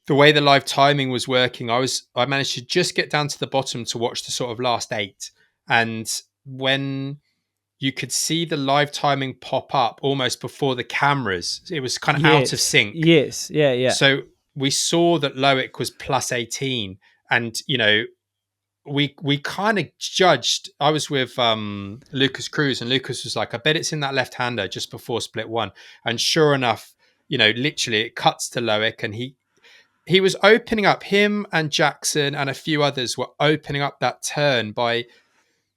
the way the live timing was working, I managed to just get down to the bottom to watch the sort of last 8. And when you could see the live timing pop up almost before the cameras, it was kind of out of Yes. sync. Yes. Yeah. So we saw that Loic was plus 18, and we kind of judged. I was with Lucas Cruz, and Lucas was like, I bet it's in that left hander just before split 1. And sure enough, literally it cuts to Loic, and he was opening up. Him and Jackson and a few others were opening up that turn by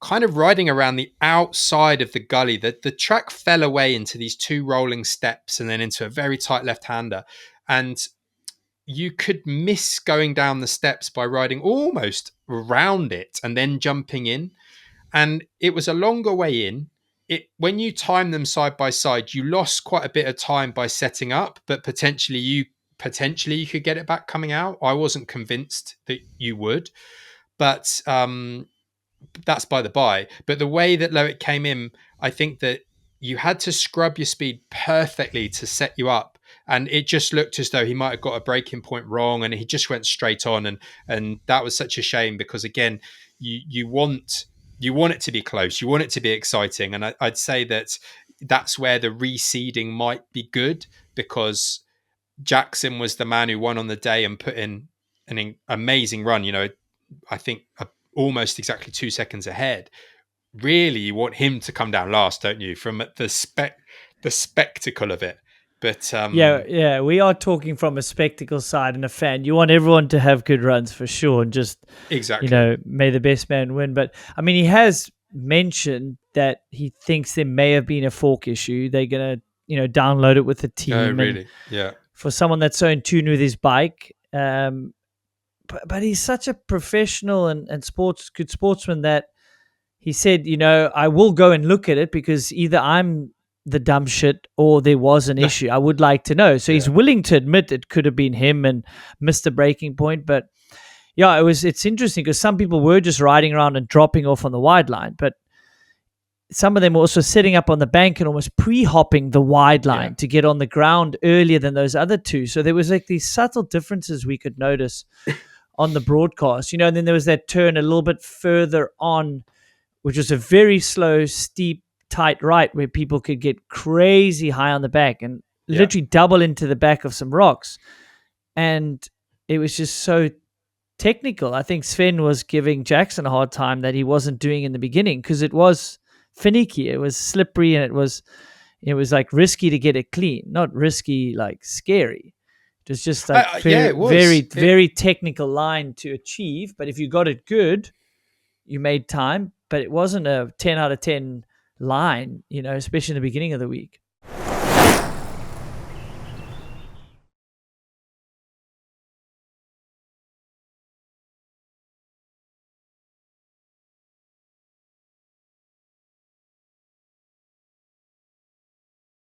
kind of riding around the outside of the gully. The track fell away into these 2 rolling steps and then into a very tight left-hander. And you could miss going down the steps by riding almost around it and then jumping in. And it was a longer way in. When you time them side by side, you lost quite a bit of time by setting up, but potentially you could get it back coming out. I wasn't convinced that you would, but that's by the by. But the way that Loic came in, I think that you had to scrub your speed perfectly to set you up. And it just looked as though he might have got a breaking point wrong, and he just went straight on. And that was such a shame, because again, you want it to be close, you want it to be exciting. And I'd say that's where the reseeding might be good, because Jackson was the man who won on the day and put in an amazing run. I think almost exactly 2 seconds ahead. Really, you want him to come down last, don't you? From the spectacle of it. But yeah, we are talking from a spectacle side and a fan. You want everyone to have good runs for sure, and just exactly, may the best man win. But I mean, he has mentioned that he thinks there may have been a fork issue. They're gonna download it with the team. Oh, really? Yeah. For someone that's so in tune with his bike, but he's such a professional and good sportsman that he said, I will go and look at it, because either I'm the dumb shit or there was an issue. I would like to know. So he's willing to admit it could have been him and missed the breaking point. But yeah, it's interesting, because some people were just riding around and dropping off on the wide line, but some of them were also sitting up on the bank and almost pre-hopping the wide line to get on the ground earlier than those other 2. So there was like these subtle differences we could notice on the broadcast, and then there was that turn a little bit further on, which was a very slow, steep, tight right, where people could get crazy high on the back and literally double into the back of some rocks. And it was just so technical. I think Sven was giving Jackson a hard time that he wasn't doing in the beginning, because it was finicky, it was slippery, and it was like risky to get it clean. Not risky, like scary. It was just like very technical line to achieve. But if you got it good, you made time. But it wasn't a 10 out of 10 line, especially in the beginning of the week.